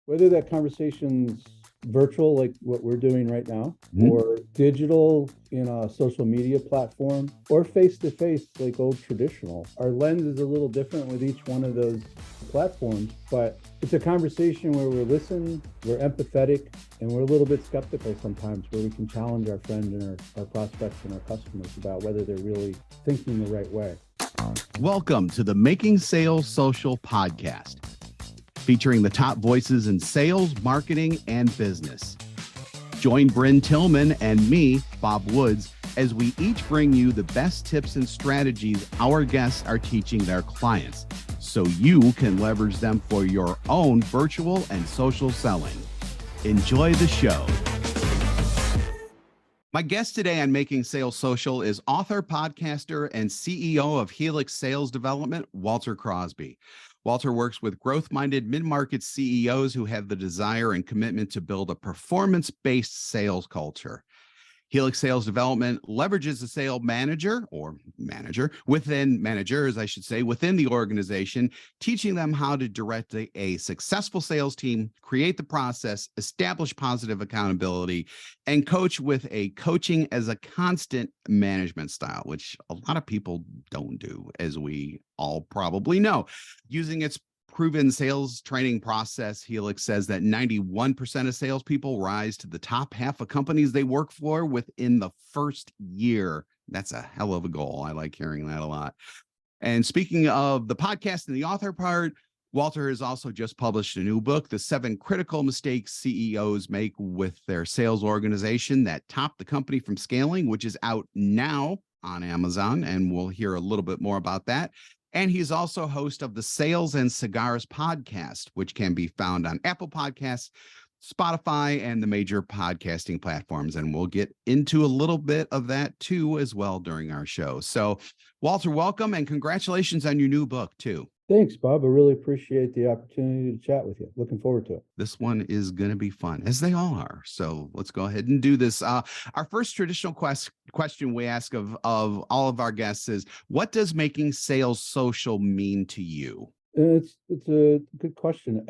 whether that conversation's virtual, like what we're doing right now, Mhm. or digital in a social media platform, or face to face, like old traditional. Our lens is a little different with each one of those platforms, but it's a conversation where we're listening, we're empathetic, and we're a little bit skeptical sometimes, where we can challenge our friends and our prospects and our customers about whether they're really thinking the right way. Welcome to the Making Sales Social podcast, featuring the top voices in sales, marketing, and business. Join Bryn Tillman and me, Bob Woods, as we each bring you the best tips and strategies our guests are teaching their clients, so you can leverage them for your own virtual and social selling. Enjoy the show. My guest today on Making Sales Social is author, podcaster, and CEO of Helix Sales Development, Walter Crosby. Walter works with growth-minded mid-market CEOs who have the desire and commitment to build a performance-based sales culture. Helix Sales Development leverages the sales manager within the organization, teaching them how to direct a successful sales team, create the process, establish positive accountability, and coach with a coaching as a constant management style, which a lot of people don't do, as we all probably know. Using its proven sales training process, Helix says that 91% of salespeople rise to the top half of companies they work for within the first year. That's a hell of a goal. I like hearing that a lot. And speaking of the podcast and the author part, Walter has also just published a new book, The 7 Critical Mistakes CEOs Make with Their Sales Organization That Top the Company from Scaling, which is out now on Amazon. And we'll hear a little bit more about that. And he's also host of the Sales and Cigars podcast, which can be found on Apple Podcasts, Spotify, and the major podcasting platforms. And we'll get into a little bit of that too as well during our show. So, Walter, welcome and congratulations on your new book too. Thanks, Bob. I really appreciate the opportunity to chat with you. Looking forward to it. This one is going to be fun, as they all are. So let's go ahead and do this. Our first traditional question we ask of all of our guests is, what does making sales social mean to you? It's a good question.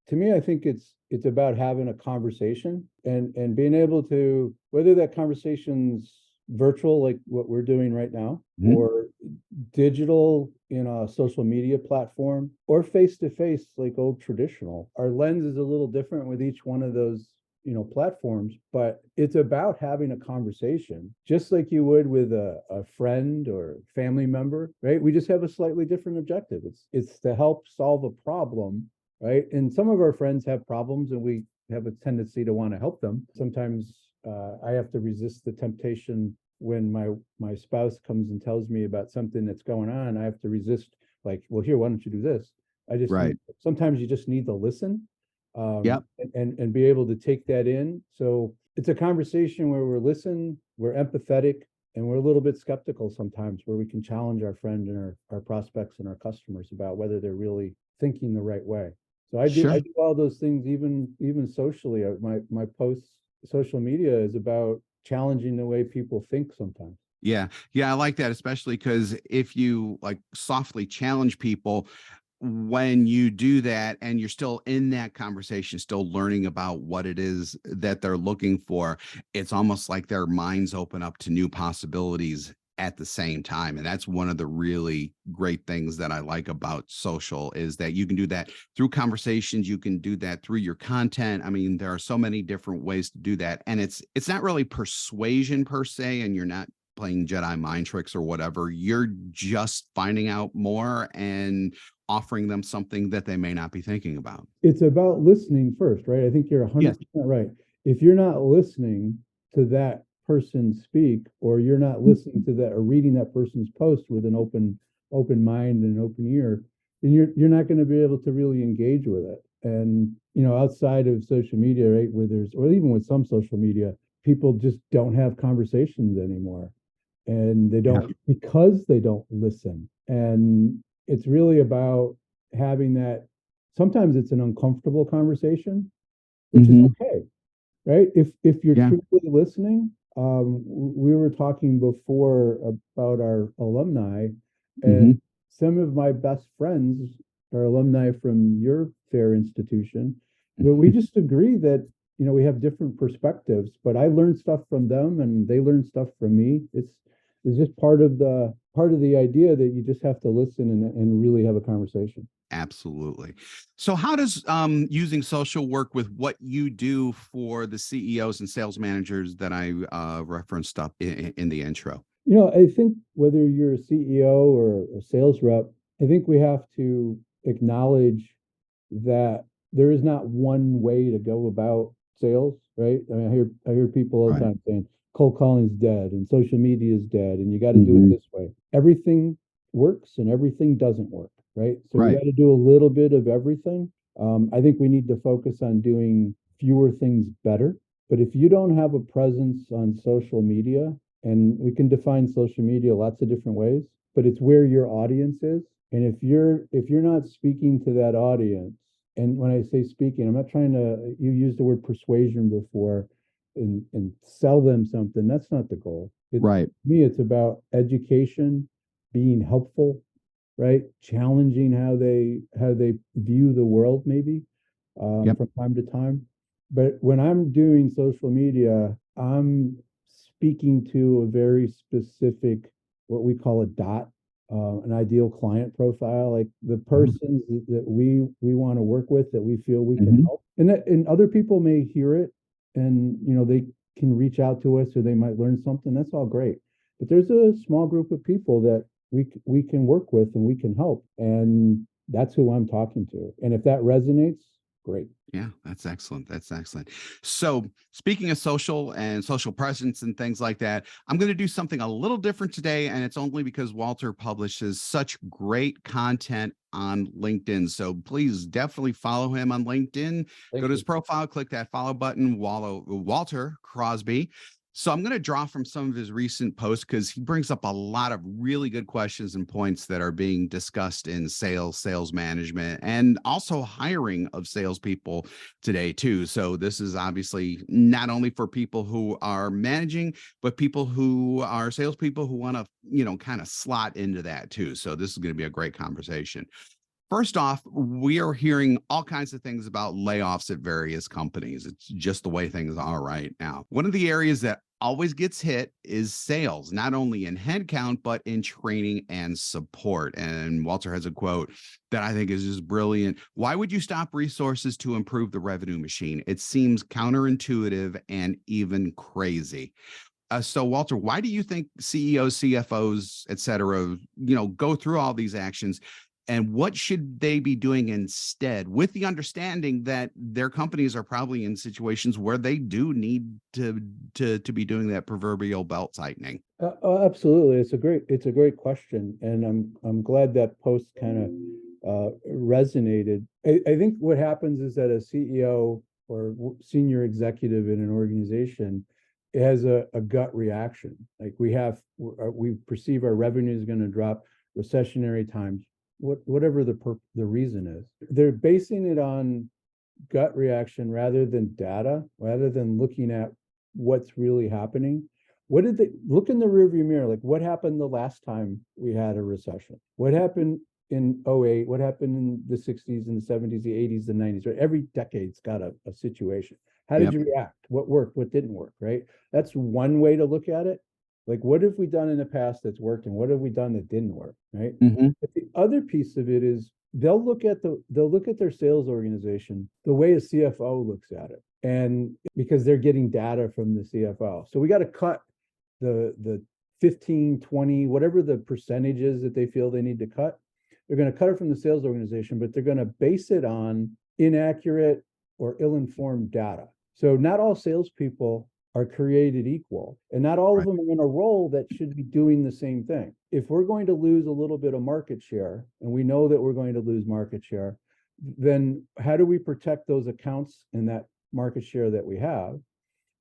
To me, I think it's about having a conversation and being able to, whether that conversation's virtual, like what we're doing right now, or digital in a social media platform, or face to face, like old traditional. Our lens is a little different with each one of those platforms, but it's about having a conversation just like you would with a friend or family member, right? We just have a slightly different objective. It's to help solve a problem, right? And some of our friends have problems and we have a tendency to want to help them. Sometimes I have to resist the temptation when my spouse comes and tells me about something that's going on. I have to resist, like, well, here, why don't you do this? Sometimes you just need to listen, and be able to take that in. So it's a conversation where we're listening, we're empathetic, and we're a little bit skeptical sometimes, where we can challenge our friend and our prospects and our customers about whether they're really thinking the right way. So I do all those things, even socially. My posts, social media is about challenging the way people think sometimes. Yeah, I like that, especially because if you like softly challenge people, when you do that and you're still in that conversation, still learning about what it is that they're looking for, it's almost like their minds open up to new possibilities at the same time. And that's one of the really great things that I like about social, is that you can do that through conversations. You can do that through your content. I mean, there are so many different ways to do that. And it's not really persuasion per se, and you're not playing Jedi mind tricks or whatever. You're just finding out more and offering them something that they may not be thinking about. It's about listening first, right? I think you're 100% right. If you're not listening to that person speak, or you're not listening to that or reading that person's post with an open mind and an open ear, then you're not going to be able to really engage with it. And outside of social media, right, or even with some social media, people just don't have conversations anymore, and they don't, because they don't listen. And it's really about having that. Sometimes it's an uncomfortable conversation, which is okay, right? If you're truly listening. We were talking before about our alumni, and some of my best friends are alumni from your fair institution. but we just agree that, we have different perspectives, but I learned stuff from them and they learned stuff from me. It's just part of the idea that you just have to listen and really have a conversation. Absolutely. So how does using social work with what you do for the CEOs and sales managers that I referenced up in the intro? I think whether you're a CEO or a sales rep, I think we have to acknowledge that there is not one way to go about sales, right? I mean, I hear people all the Right. time saying cold calling's dead and social media is dead and you got to do it this way. Everything works and everything doesn't work, right? So we Right. got to do a little bit of everything. I think we need to focus on doing fewer things better. But if you don't have a presence on social media, and we can define social media lots of different ways, but it's where your audience is. And if you're not speaking to that audience, and when I say speaking, I'm not trying to, you used the word persuasion before, and sell them something. That's not the goal. Right. Me, it's about education, being helpful, right? Challenging how they view the world, maybe, Yep. from time to time. But when I'm doing social media, I'm speaking to a very specific, what we call a dot, an ideal client profile, like the Mhm. persons that we want to work with, that we feel we can Mhm. help, and other people may hear it, and they can reach out to us, or they might learn something. That's all great, but there's a small group of people that we can work with and we can help, and that's who I'm talking to. And if that resonates, great. Yeah, that's excellent. That's excellent. So, speaking of social and social presence and things like that, I'm going to do something a little different today. And it's only because Walter publishes such great content on LinkedIn. So, please definitely follow him on LinkedIn. Go Thank to his you. profile, click that follow button, Walter Crosby. So, I'm going to draw from some of his recent posts because he brings up a lot of really good questions and points that are being discussed in sales, sales management, and also hiring of salespeople today too. So this is obviously not only for people who are managing, but people who are salespeople who want to, kind of slot into that too. So this is going to be a great conversation. First off, we are hearing all kinds of things about layoffs at various companies. It's just the way things are right now. One of the areas that always gets hit is sales, not only in headcount, but in training and support. And Walter has a quote that I think is just brilliant. Why would you stop resources to improve the revenue machine? It seems counterintuitive and even crazy. So Walter, why do you think CEOs, CFOs, et cetera, go through all these actions, and what should they be doing instead, with the understanding that their companies are probably in situations where they do need to be doing that proverbial belt tightening? Oh, absolutely. It's a great question, and I'm glad that post kind of resonated. I think what happens is that a CEO or senior executive in an organization has a gut reaction. Like we perceive our revenue is going to drop, recessionary times, whatever the reason is. They're basing it on gut reaction rather than data, rather than looking at what's really happening. What did they look in the rearview mirror? Like, what happened the last time we had a recession? What happened in '08? What happened in the 60s and the 70s, the 80s, the 90s, right? Every decade's got a situation. How did Yep. you react? What worked? What didn't work, right? That's one way to look at it. Like, what have we done in the past that's worked, and what have we done that didn't work, right? Hmm. But the other piece of it is they'll look at their sales organization the way a CFO looks at it. And because they're getting data from the CFO. So we got to cut the 15, 20, whatever the percentages that they feel they need to cut. They're going to cut it from the sales organization, but they're going to base it on inaccurate or ill-informed data. So not all salespeople are created equal, and not all of Right. them are in a role that should be doing the same thing. If we're going to lose a little bit of market share, and we know that we're going to lose market share, then how do we protect those accounts and that market share that we have?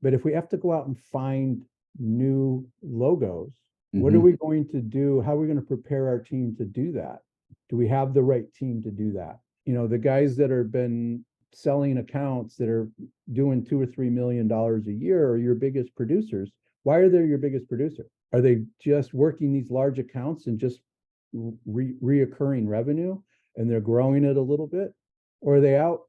But if we have to go out and find new logos, what are Hmm. we going to do? How are we going to prepare our team to do that? Do we have the right team to do that? The guys that have been selling accounts that are doing $2 or $3 million a year are your biggest producers. Why are they your biggest producer? Are they just working these large accounts and just reoccurring revenue, and they're growing it a little bit? Or are they out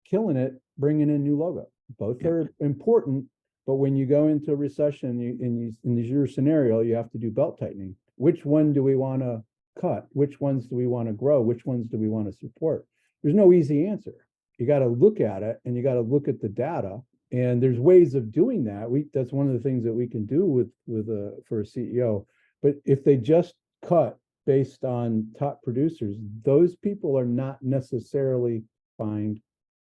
killing it bringing in new logo. Both Yeah. are important, but when you go into a recession, in your scenario, you have to do belt tightening. Which one do we want to cut? Which ones do we want to grow? Which ones do we want to support? There's no easy answer. You got to look at it, and you got to look at the data. And there's ways of doing that. That's one of the things that we can do for a CEO. But if they just cut based on top producers, those people are not necessarily find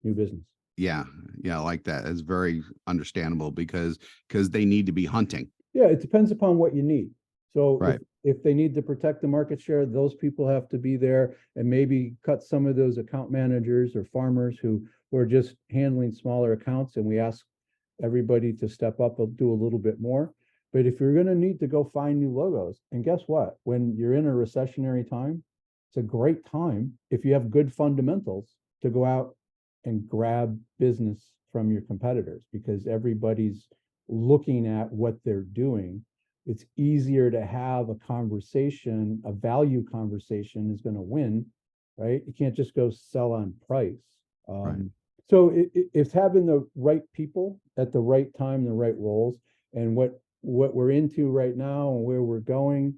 new business. Yeah. Yeah. I like that. It's very understandable because they need to be hunting. Yeah, it depends upon what you need. So Right. if they need to protect the market share, those people have to be there, and maybe cut some of those account managers or farmers who are just handling smaller accounts, and we ask everybody to step up and do a little bit more. But if you're going to need to go find new logos, and guess what? When you're in a recessionary time, it's a great time, if you have good fundamentals, to go out and grab business from your competitors, because everybody's looking at what they're doing. It's easier to have a conversation, a value conversation is going to win, right? You can't just go sell on price. Right. So it's having the right people at the right time, the right roles, and what we're into right now and where we're going.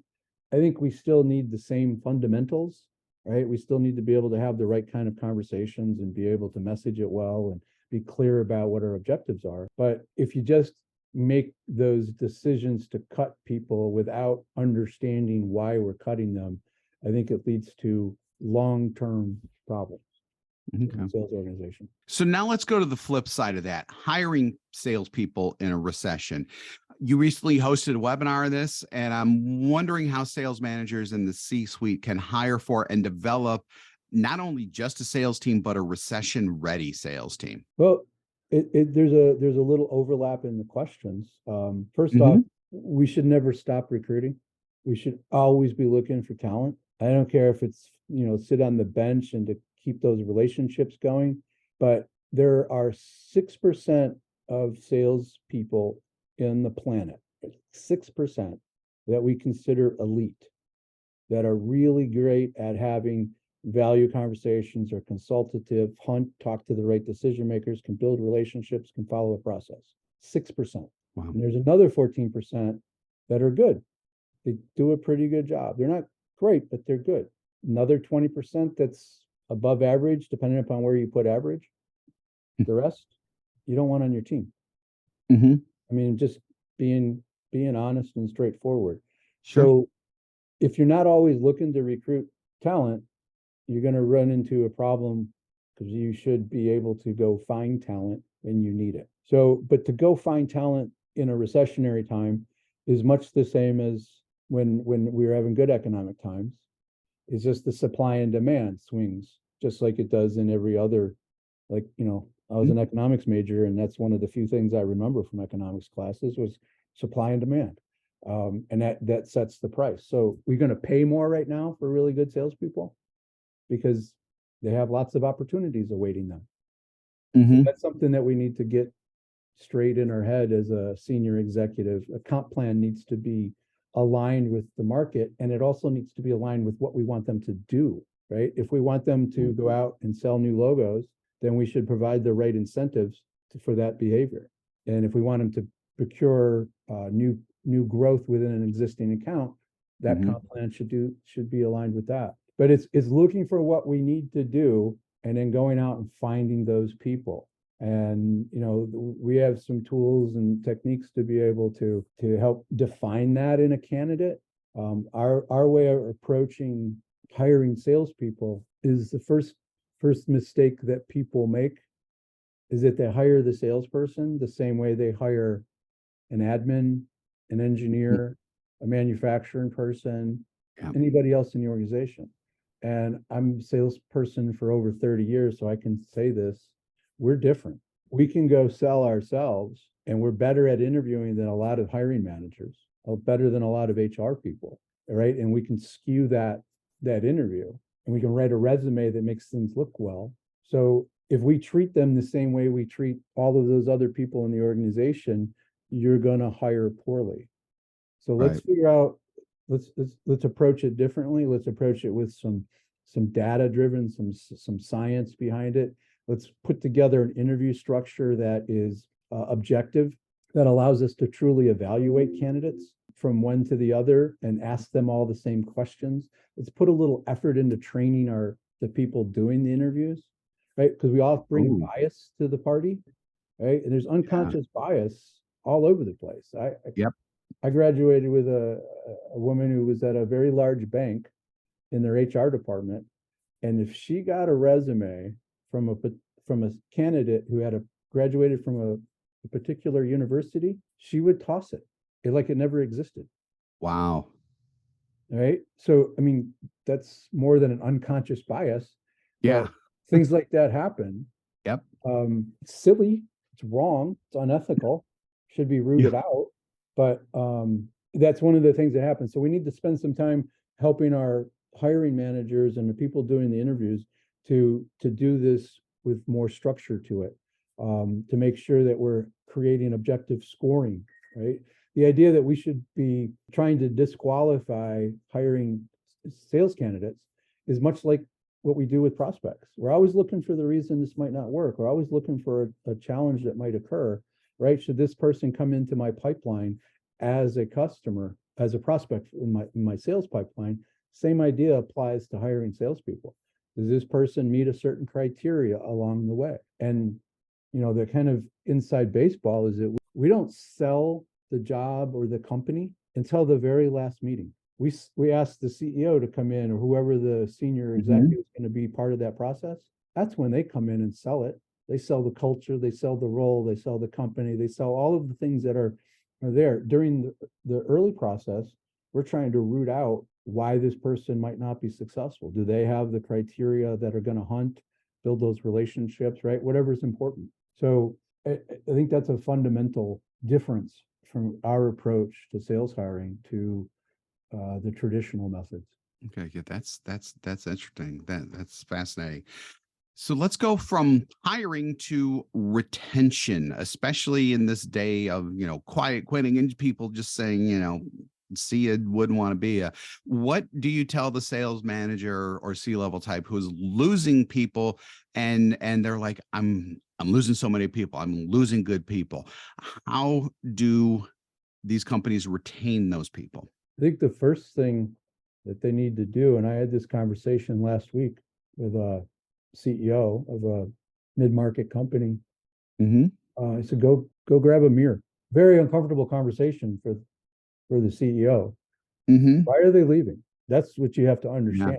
I think we still need the same fundamentals, right? We still need to be able to have the right kind of conversations and be able to message it well and be clear about what our objectives are. But if you just make those decisions to cut people without understanding why we're cutting them, I think it leads to long-term problems in Okay. the sales organization. So now let's go to the flip side of that, hiring salespeople in a recession. You recently hosted a webinar on this, and I'm wondering how sales managers in the C-suite can hire for and develop not only just a sales team, but a recession-ready sales team. Well, there's a little overlap in the questions. First off, Mhm. we should never stop recruiting. We should always be looking for talent. I don't care if it's, sit on the bench and to keep those relationships going, but there are 6% of salespeople in the planet, 6% that we consider elite, that are really great at having value conversations, or consultative, hunt, talk to the right decision makers, can build relationships, can follow a process. 6%. Wow. And there's another 14% that are good. They do a pretty good job. They're not great, but they're good. Another 20% that's above average, depending upon where you put average. The rest, you don't want on your team. Mm-hmm. I mean, just being honest and straightforward. Sure. So if you're not always looking to recruit talent, you're going to run into a problem, because you should be able to go find talent when you need it. So, but to go find talent in a recessionary time is much the same as when we were having good economic times. It's just the supply and demand swings, just like it does in every other, like, I was an economics major, and that's one of the few things I remember from economics classes was supply and demand. And that sets the price. So we're going to pay more right now for really good salespeople, because they have lots of opportunities awaiting them. Mm-hmm. So that's something that we need to get straight in our head as a senior executive. A comp plan needs to be aligned with the market, and it also needs to be aligned with what we want them to do, right? If we want them to go out and sell new logos, then we should provide the right incentives for that behavior. And if we want them to procure new growth within an existing account, that comp plan should be aligned with that. But it's looking for what we need to do, and then going out and finding those people. And we have some tools and techniques to be able to help define that in a candidate. Our way of approaching hiring salespeople is the first mistake that people make is that they hire the salesperson the same way they hire an admin, an engineer, a manufacturing person, anybody else in the organization. And I'm a salesperson for over 30 years, so I can say this. We're different. We can go sell ourselves, and we're better at interviewing than a lot of hiring managers, better than a lot of HR people, right? And we can skew that interview, and we can write a resume that makes things look well. So if we treat them the same way we treat all of those other people in the organization, you're going to hire poorly. So let's figure out, let's approach it differently. Let's approach it with some data driven, some science behind it. Let's put together an interview structure that is objective, that allows us to truly evaluate candidates from one to the other and ask them all the same questions. Let's put a little effort into training the people doing the interviews, right? Because we all bring Ooh, bias to the party, right? And there's yeah. unconscious bias all over the place. Yep. I graduated with a woman who was at a very large bank in their HR department, and if she got a resume from a candidate who had graduated from a particular university, she would toss it like it never existed. Wow. Right. So, I mean, that's more than an unconscious bias, Yeah. but things like that happen. Yep. It's silly, it's wrong, it's unethical, should be Yeah. rooted out. But that's one of the things that happens. So we need to spend some time helping our hiring managers and the people doing the interviews to do this with more structure to it, to make sure that we're creating objective scoring, right? The idea that we should be trying to disqualify hiring sales candidates is much like what we do with prospects. We're always looking for the reason this might not work. We're always looking for a challenge that might occur, right? Should this person come into my pipeline as a customer, as a prospect in my sales pipeline? Same idea applies to hiring salespeople. Does this person meet a certain criteria along the way? And the kind of inside baseball is that we don't sell the job or the company until the very last meeting. We ask the CEO to come in, or whoever the senior executive is going to be part of that process. That's when they come in and sell it. They sell the culture, they sell the role, they sell the company, they sell all of the things that are there. During the early process, we're trying to root out why this person might not be successful. Do they have the criteria that are going to hunt, build those relationships, right? Whatever's important. So I think that's a fundamental difference from our approach to sales hiring to the traditional methods. Okay. Yeah. That's interesting. That's fascinating. So let's go from hiring to retention, especially in this day of, quiet quitting and people just saying, see you wouldn't want to be a. What do you tell the sales manager or C-level type who's losing people and they're like, I'm losing so many people, I'm losing good people. How do these companies retain those people? I think the first thing that they need to do, and I had this conversation last week with a CEO of a mid-market company. Mm-hmm. I said, go grab a mirror. Very uncomfortable conversation for the CEO. Mm-hmm. Why are they leaving? That's what you have to Yeah. understand,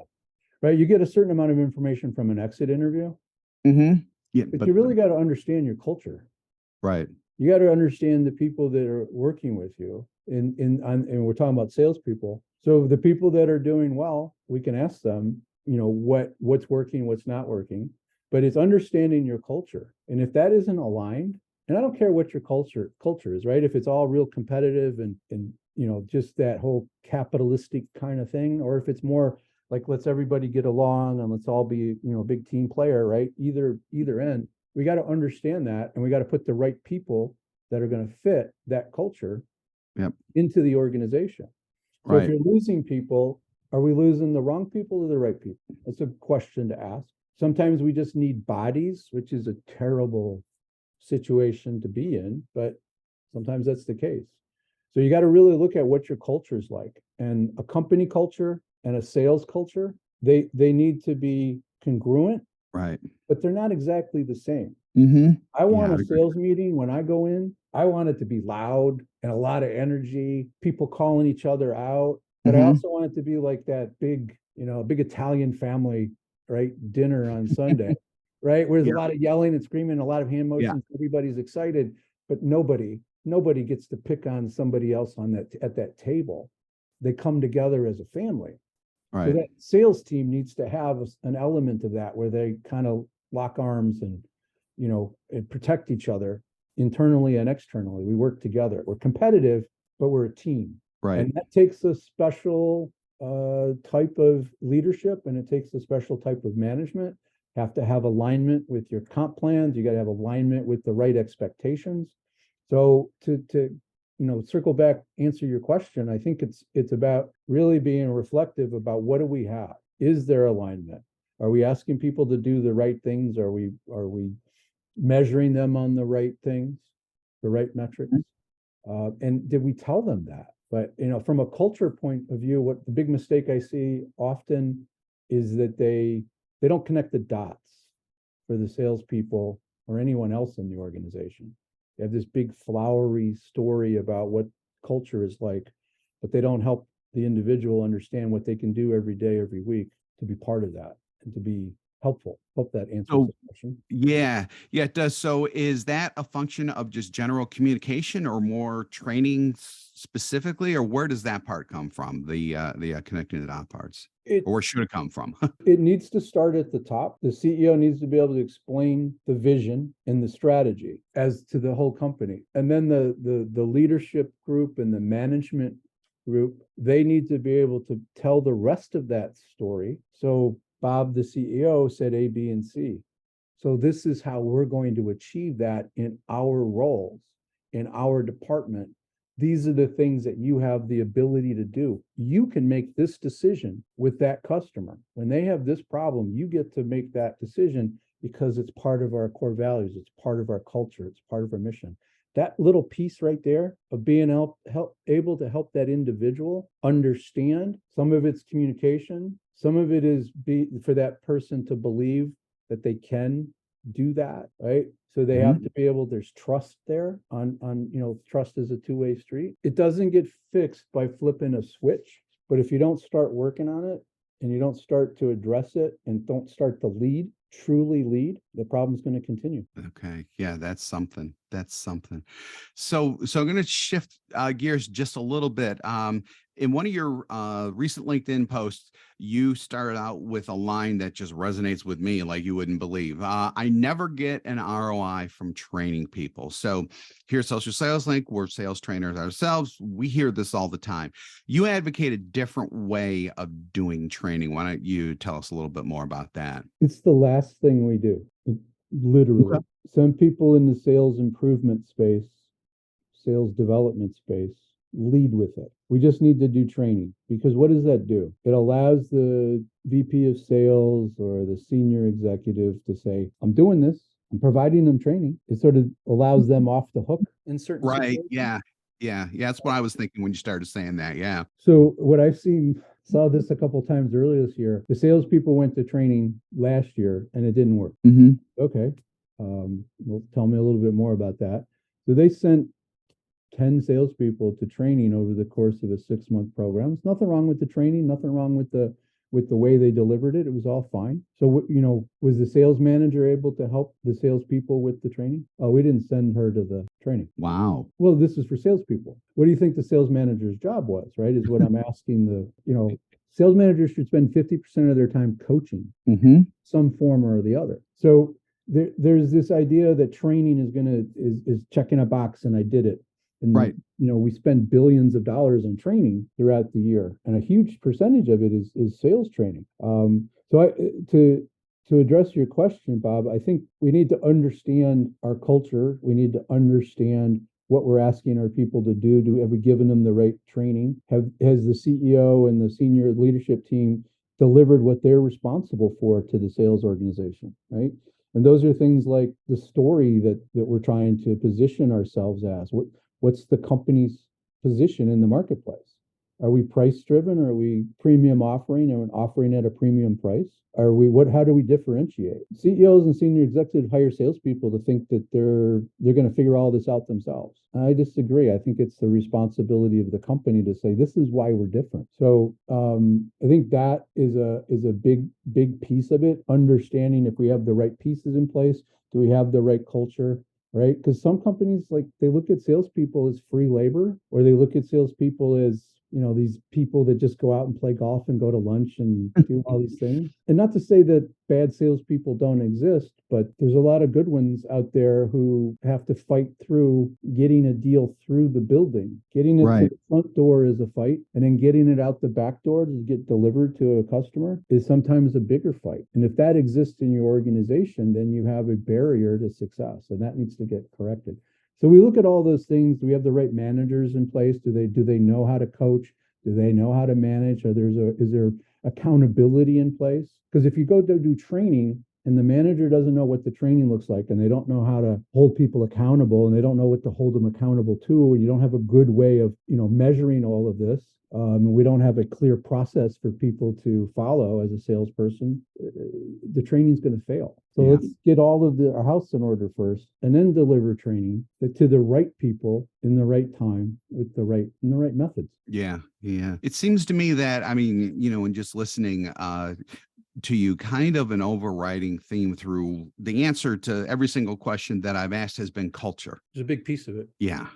right? You get a certain amount of information from an exit interview, Mm-hmm. Yeah. but you really got to understand your culture. Right. You got to understand the people that are working with you. And we're talking about salespeople. So the people that are doing well, we can ask them, what's working, what's not working. But it's understanding your culture. And if that isn't aligned, and I don't care what your culture is, right? If it's all real competitive and just that whole capitalistic kind of thing, or if it's more like let's everybody get along and let's all be, a big team player, right? Either end, we got to understand that, and we got to put the right people that are going to fit that culture Yep. into the organization. So if Right. you're losing people, are we losing the wrong people or the right people? That's a question to ask. Sometimes we just need bodies, which is a terrible situation to be in, but sometimes that's the case. So you got to really look at what your culture is like. And a company culture and a sales culture, they need to be congruent, Right. but they're not exactly the same. Mm-hmm. I want Yeah. a sales meeting when I go in, I want it to be loud and a lot of energy, people calling each other out. But I Mm-hmm. also want it to be like that big Italian family, right? Dinner on Sunday, right? Where there's Yeah. a lot of yelling and screaming, a lot of hand Yeah. motions, everybody's excited, but nobody gets to pick on somebody else at that table. They come together as a family. So Right. that sales team needs to have an element of that where they kind of lock arms and protect each other internally and externally. We work together. We're competitive, but we're a team. Right. And that takes a special type of leadership, and it takes a special type of management. You have to have alignment with your comp plans. You got to have alignment with the right expectations. So to circle back, answer your question, I think it's about really being reflective about what do we have? Is there alignment? Are we asking people to do the right things? Are we measuring them on the right things, the right metrics? And did we tell them that? But from a culture point of view, what the big mistake I see often is that they don't connect the dots for the salespeople or anyone else in the organization. They have this big flowery story about what culture is like, but they don't help the individual understand what they can do every day, every week to be part of that and to be helpful. Hope that answers So the question. yeah, yeah, it does. So is that a function of just general communication or more training specifically, or where does that part come from? The connecting the dot parts, It or where should it come from? it needs to start at the top. The CEO needs to be able to explain the vision and the strategy as to the whole company. And then the leadership group and the management group, they need to be able to tell the rest of that story. So Bob, the CEO, said A, B, and C. So this is how we're going to achieve that in our roles, in our department. These are the things that you have the ability to do. You can make this decision with that customer. When they have this problem, you get to make that decision because it's part of our core values. It's part of our culture. It's part of our mission. That little piece right there of being able to help that individual understand, some of it's communication, some of it is for that person to believe that they can do that, right? So they have to be able, there's trust there on trust is a two-way street. It doesn't get fixed by flipping a switch, but if you don't start working on it and you don't start to address it and don't start to truly lead, the problem's going to continue. Okay. Yeah, that's something. That's something. So I'm going to shift gears just a little bit. In one of your recent LinkedIn posts, you started out with a line that just resonates with me like you wouldn't believe. I never get an ROI from training people. So here at Social Sales Link, we're sales trainers ourselves. We hear this all the time. You advocate a different way of doing training. Why don't you tell us a little bit more about that? It's the last thing we do. Literally. Okay. Some people in the sales improvement space, sales development space, lead with it. We just need to do training, because what does that do? It allows the VP of sales or the senior executive to say, I'm doing this, I'm providing them training. It sort of allows them off the hook in certain Right. situations. Yeah. Yeah. Yeah. That's what I was thinking when you started saying that. Yeah. So what I've saw this a couple of times earlier this year. The salespeople went to training last year and it didn't work. Okay. Well, tell me a little bit more about that. So they sent 10 salespeople to training over the course of a 6-month program. There's nothing wrong with the training, nothing wrong with the way they delivered it. It was all fine. So, was the sales manager able to help the salespeople with the training? Oh, we didn't send her to the training. Wow. Well, this is for salespeople. What do you think the sales manager's job was, right? Is what I'm asking sales managers should spend 50% of their time coaching some form or the other. So there's this idea that training is checking a box and I did it. And Right. We spend billions of dollars on training throughout the year, and a huge percentage of it is sales training. To address your question, Bob, I think we need to understand our culture. We need to understand what we're asking our people to do. Have we given them the right training? Has the CEO and the senior leadership team delivered what they're responsible for to the sales organization, right? And those are things like the story that we're trying to position ourselves as. What's the company's position in the marketplace? Are we price driven? Or are we premium offering and offering at a premium price? How do we differentiate? CEOs and senior executives hire salespeople to think that they're going to figure all this out themselves. I disagree. I think it's the responsibility of the company to say, this is why we're different. So I think that is a big piece of it. Understanding if we have the right pieces in place, do we have the right culture? Right? Because some companies, like, they look at salespeople as free labor, or they look at salespeople as, these people that just go out and play golf and go to lunch and do all these things. And not to say that bad salespeople don't exist, but there's a lot of good ones out there who have to fight through getting a deal through the building. Getting it to the front door is a fight, and then getting it out the back door to get delivered to a customer is sometimes a bigger fight. And if that exists in your organization, then you have a barrier to success, and that needs to get corrected. So we look at all those things. Do we have the right managers in place? Do they know how to coach? Do they know how to manage? Is there accountability in place. Because if you go to do training and the manager doesn't know what the training looks like, and they don't know how to hold people accountable, and they don't know what to hold them accountable to, and you don't have a good way of, measuring all of this, we don't have a clear process for people to follow as a salesperson, the training's going to fail. So let's get all of our house in order first, and then deliver training to the right people in the right time with the right methods. Yeah. It seems to me that, I mean, in just listening to you, kind of an overriding theme through the answer to every single question that I've asked has been culture. There's a big piece of it. Yeah.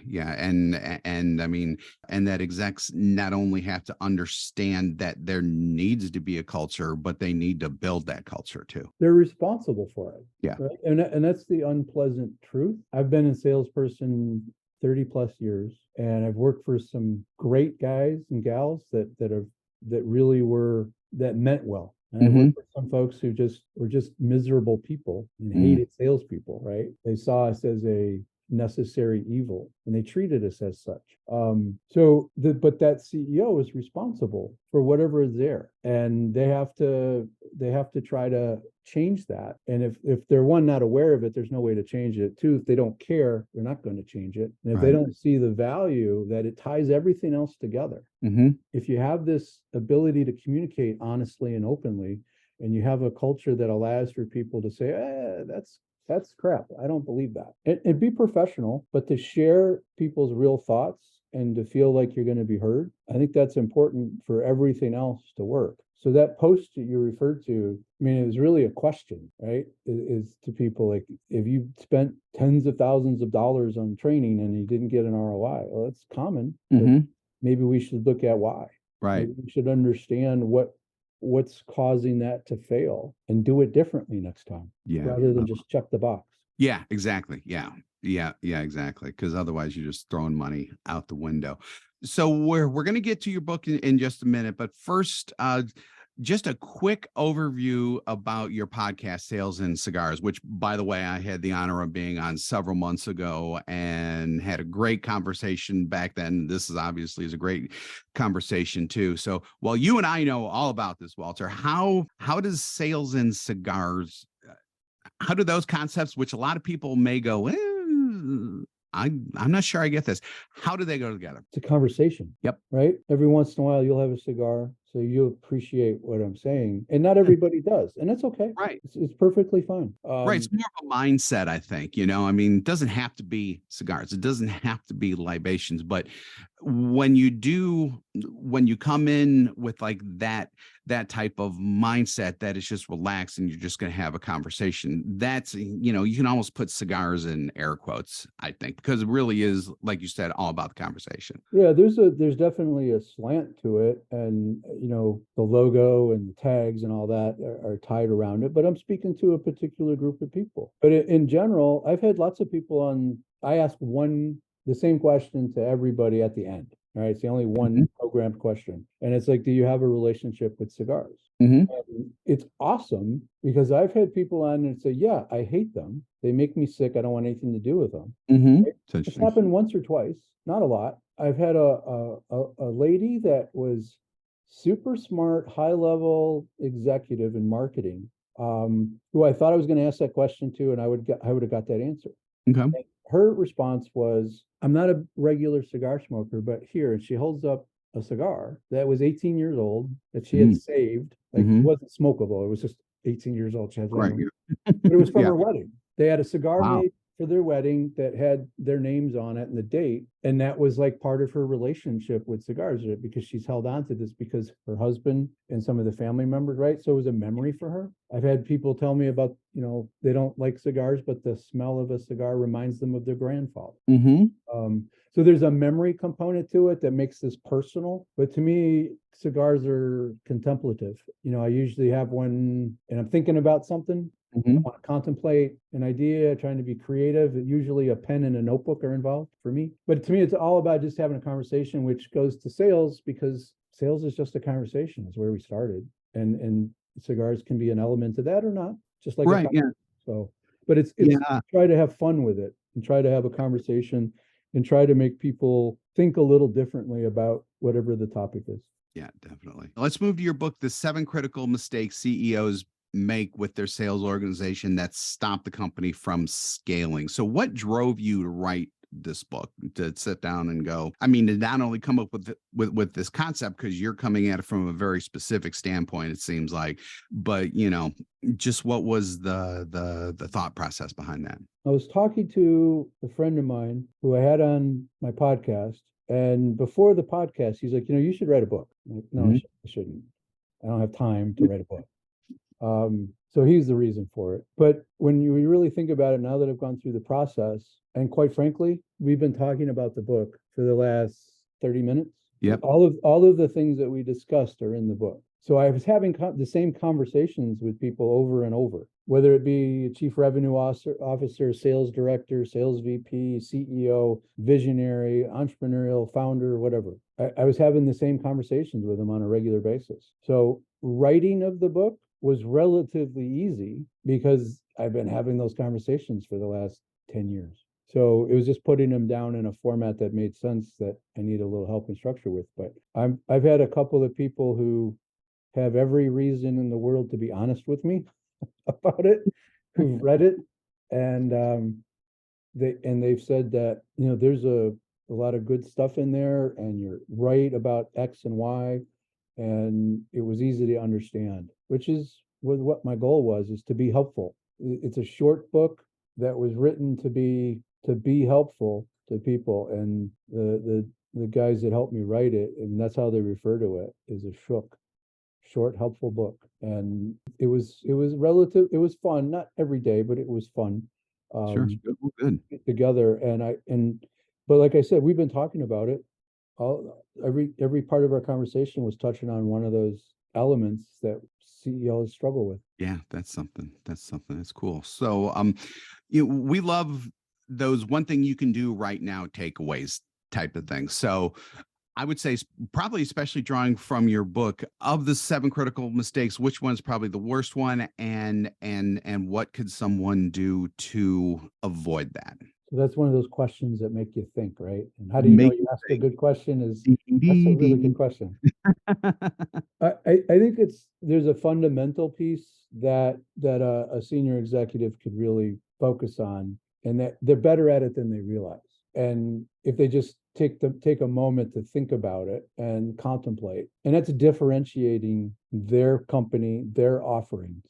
And I mean, and that execs not only have to understand that there needs to be a culture, but they need to build that culture too. They're responsible for it. Yeah. Right? And that's the unpleasant truth. I've been a salesperson 30 plus years, and I've worked for some great guys and gals that meant well. And I worked with some folks who were just miserable people and hated salespeople, right? They saw us as a necessary evil, and they treated us as such. But that CEO is responsible for whatever is there, and they have to try to change that. And if they're, one, not aware of it, there's no way to change it. Two, if they don't care, they're not going to change it. And if they don't see the value that it ties everything else together, if you have this ability to communicate honestly and openly, and you have a culture that allows for people to say, that's crap, I don't believe that. And be professional, but to share people's real thoughts and to feel like you're going to be heard, I think that's important for everything else to work. So that post that you referred to, I mean, it was really a question, right? Is to people like, if you spent tens of thousands of dollars on training and you didn't get an ROI, well, that's common. But maybe we should look at why. Right. Maybe we should understand what's causing that to fail and do it differently next time, rather than just check the box. Yeah, exactly. Yeah, exactly. Because otherwise you're just throwing money out the window. So we're going to get to your book in just a minute, but first, just a quick overview about your podcast, Sales and Cigars, which, by the way, I had the honor of being on several months ago and had a great conversation back then. This is a great conversation too. So while you and I know all about this, Walter, how does Sales and Cigars, how do those concepts, which a lot of people may go, I'm not sure I get this, how do they go together? It's a conversation. Yep. Right. Every once in a while, you'll have a cigar, so you appreciate what I'm saying, and not everybody does, and that's okay. Right. It's perfectly fine. Right. It's more of a mindset, I think. I mean, it doesn't have to be cigars. It doesn't have to be libations. But when you come in with like that type of mindset that is just relaxed and you're just going to have a conversation, that's, you can almost put cigars in air quotes, I think, because it really is, like you said, all about the conversation. Yeah, there's definitely a slant to it, and the logo and the tags and all that are tied around it. But I'm speaking to a particular group of people. But in general, I've had lots of people on. I ask the same question to everybody at the end. All right, it's the only one programmed question, and it's like, do you have a relationship with cigars? And it's awesome because I've had people on and say, yeah, I hate them. They make me sick. I don't want anything to do with them. It's happened once or twice, not a lot. I've had a lady that was super smart, high level executive in marketing, who I thought I was going to ask that question to, and I would have got that answer. Okay. And her response was, I'm not a regular cigar smoker, but here, and she holds up a cigar that was 18 years old that she had saved. Like, it wasn't smokable. It was just 18 years old. She had right. But it was from her wedding. They had a cigar Wow. made for their wedding that had their names on it and the date. And that was like part of her relationship with cigars, because she's held on to this because her husband and some of the family members, right? So it was a memory for her. I've had people tell me about, they don't like cigars, but the smell of a cigar reminds them of their grandfather. So there's a memory component to it that makes this personal. But to me, cigars are contemplative. I usually have one and I'm thinking about something. I want to contemplate an idea, trying to be creative. Usually a pen and a notebook are involved for me. But to me, it's all about just having a conversation, which goes to sales, because sales is just a conversation, is where we started. And cigars can be an element of that or not, just like right. So, but it's try to have fun with it and try to have a conversation and try to make people think a little differently about whatever the topic is. Yeah, definitely. Let's move to your book, The 7 Critical Mistakes CEOs Make with Their Sales Organization That Stop the Company from Scaling. So what drove you to write this book, to sit down and go, I mean, to not only come up with this concept, because you're coming at it from a very specific standpoint, it seems like, but just what was the thought process behind that? I was talking to a friend of mine who I had on my podcast. And before the podcast, he's like, you should write a book. I'm like, no, Mhm. I shouldn't. I don't have time to write a book. So he's the reason for it. But when you really think about it, now that I've gone through the process, and quite frankly, we've been talking about the book for the last 30 minutes. Yep. All of the things that we discussed are in the book. So I was having the same conversations with people over and over, whether it be a chief revenue officer, sales director, sales VP, CEO, visionary, entrepreneurial, founder, whatever. I was having the same conversations with them on a regular basis. So writing of the book was relatively easy because I've been having those conversations for the last 10 years. So it was just putting them down in a format that made sense, that I need a little help and structure with. But I've had a couple of people who have every reason in the world to be honest with me about it, who've read it, and they've said that there's a lot of good stuff in there, and you're right about X and Y, and it was easy to understand, which is what my goal was, is to be helpful. It's a short book that was written to be helpful to people, and the guys that helped me write it, and that's how they refer to it, is a short, helpful book. And it was fun, not every day, but it was fun. Sure. Good. Together. But like I said, we've been talking about it. Every part of our conversation was touching on one of those elements that CEOs struggle with. Yeah, that's something. That's cool. So, we love those one thing you can do right now takeaways type of things. So, I would say probably, especially drawing from your book, of the 7 critical mistakes, which one's probably the worst one, and what could someone do to avoid that? So that's one of those questions that make you think, right? And how do you know Make you it ask a good question? That's a really good think. question. I think there's a fundamental piece that a senior executive could really focus on, and that they're better at it than they realize. And if they just take a moment to think about it and contemplate, and that's differentiating their company, their offerings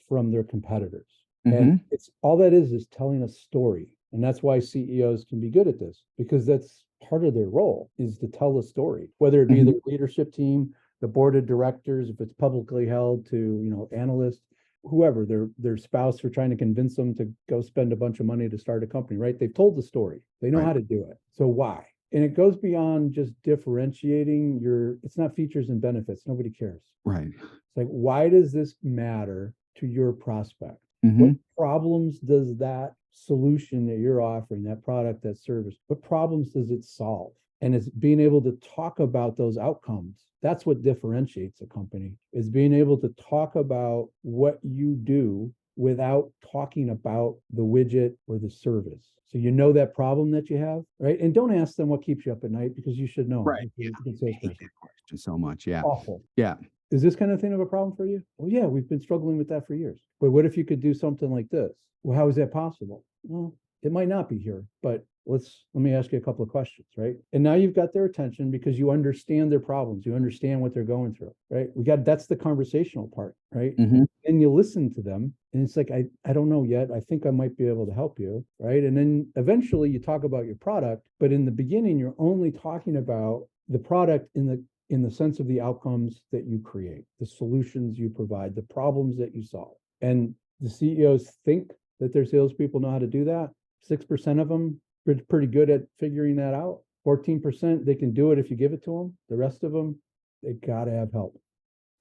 from their competitors. And Mhm. it's all that is telling a story. And that's why CEOs can be good at this, because that's part of their role, is to tell a story, whether it be Mhm. the leadership team, the board of directors, if it's publicly held, to analysts, whoever, their spouse, for trying to convince them to go spend a bunch of money to start a company, right? They've told the story. They know Right. how to do it. So why? And it goes beyond just differentiating it's not features and benefits. Nobody cares. Right. It's like, why does this matter to your prospect? What Mhm. problems does that solution that you're offering, that product, that service, what problems does it solve? And it's being able to talk about those outcomes. That's what differentiates a company, is being able to talk about what you do without talking about the widget or the service. So that problem that you have, right? And don't ask them what keeps you up at night, because you should know. Right. If you're Yeah. a good I hate salesperson. that question so much. Yeah. Awful. Yeah. Is this kind of thing of a problem for you? Well, yeah, we've been struggling with that for years. But what if you could do something like this? Well, how is that possible? Well, it might not be here, but let me ask you a couple of questions, right? And now you've got their attention because you understand their problems, you understand what they're going through, right? That's the conversational part, right? Mhm. And you listen to them, and it's like, I don't know yet. I think I might be able to help you, right? And then eventually you talk about your product, but in the beginning, you're only talking about the product in the sense of the outcomes that you create, the solutions you provide, the problems that you solve. And the CEOs think that their salespeople know how to do that. 6% of them are pretty good at figuring that out. 14%, they can do it if you give it to them. The rest of them, they got to have help.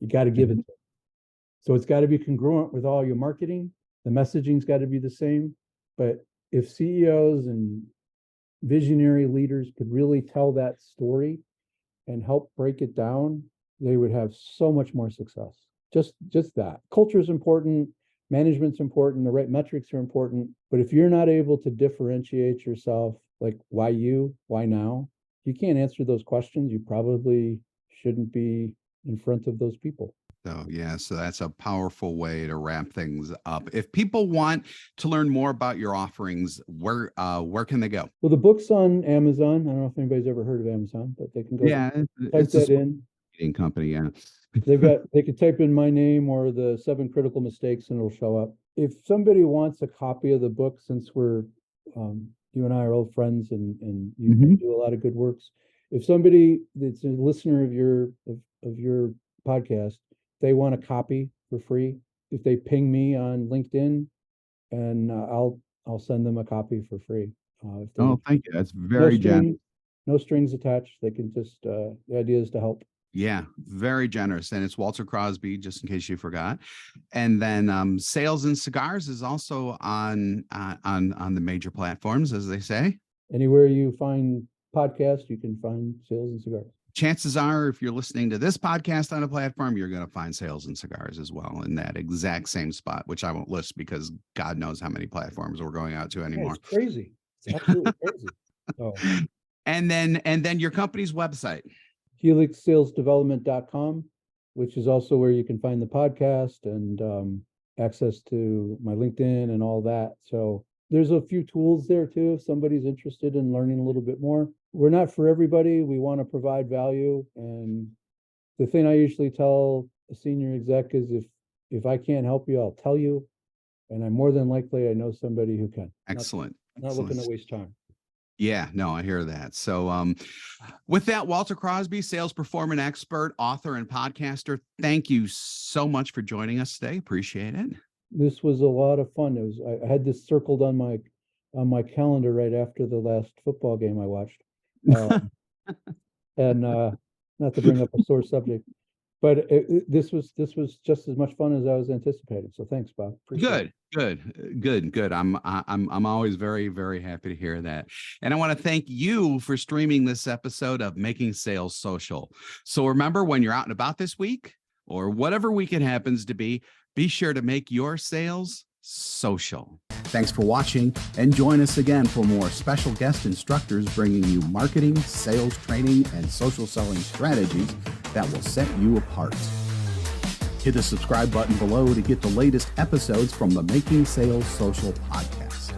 You got to give it to them. So it's got to be congruent with all your marketing. The messaging's got to be the same. But if CEOs and visionary leaders could really tell that story and help break it down, they would have so much more success. Just that. Culture is important, management's important, the right metrics are important. But if you're not able to differentiate yourself, like why you, why now, you can't answer those questions, you probably shouldn't be in front of those people. So yeah, so that's a powerful way to wrap things up. If people want to learn more about your offerings, where can they go? Well, the book's on Amazon. I don't know if anybody's ever heard of Amazon, but they can go type It's a that in. marketing company. Yeah. They could type in my name or the 7 critical mistakes and it'll show up. If somebody wants a copy of the book, since we're you and I are old friends and you Mhm. do a lot of good works. If somebody that's a listener of your podcast, they want a copy for free, if they ping me on LinkedIn, and I'll send them a copy for free. If they're Oh, thank you. That's no very generous. strings, no strings attached. They can just the idea is to help. Yeah, very generous. And it's Walter Crosby, just in case you forgot. And then Sales and Cigars is also on the major platforms, as they say. Anywhere you find podcasts, you can find Sales and Cigars. Chances are, if you're listening to this podcast on a platform, you're going to find Sales and Cigars as well in that exact same spot, which I won't list because God knows how many platforms we're going out to Yeah, anymore. it's crazy. It's absolutely crazy. So, And then your company's website. helixsalesdevelopment.com, which is also where you can find the podcast and access to my LinkedIn and all that. So there's a few tools there too, if somebody's interested in learning a little bit more. We're not for everybody. We want to provide value. And the thing I usually tell a senior exec is if I can't help you, I'll tell you. And I'm more than likely, I know somebody who can. Excellent. Not looking to waste time. Yeah, no, I hear that. So with that, Walter Crosby, sales performance expert, author, and podcaster, thank you so much for joining us today. Appreciate it. This was a lot of fun. I had this circled on my calendar right after the last football game I watched. And not to bring up a sore subject, but this was just as much fun as I was anticipating. So thanks, Bob. Appreciate it. Good. I'm always very, very happy to hear that. And I want to thank you for streaming this episode of Making Sales Social. So remember, when you're out and about this week or whatever week it happens to be sure to make your sales social. Thanks for watching, and join us again for more special guest instructors bringing you marketing, sales training, and social selling strategies that will set you apart. Hit the subscribe button below to get the latest episodes from the Making Sales Social podcast.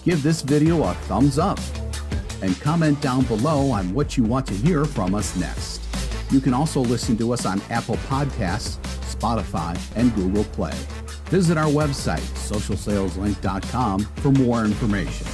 Give this video a thumbs up and comment down below on what you want to hear from us next. You can also listen to us on Apple Podcasts, Spotify, and Google Play. Visit our website, socialsaleslink.com, for more information.